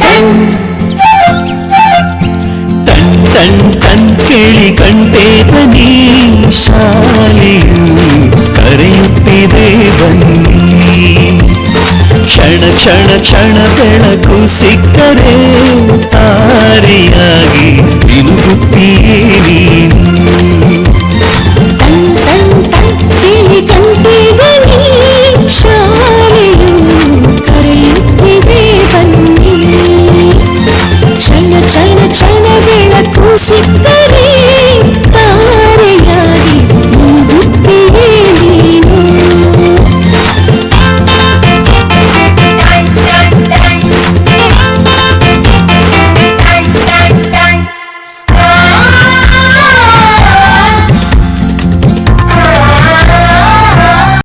Ton ton ಕೇಳಿ ಕಂಠೇತ ನೀ ಶಾಲೆಯು ಕರೆಯುತ್ತಿದೆ ಬನ್ನಿ. ಕ್ಷಣ ಕ್ಷಣ ಕ್ಷಣ ಬೆಳಕು ಸಿಕ್ಕರೆ ತಾರೆಯಾಗಿ ತಿರುಗುತ್ತೀಯೇ ನೀನು.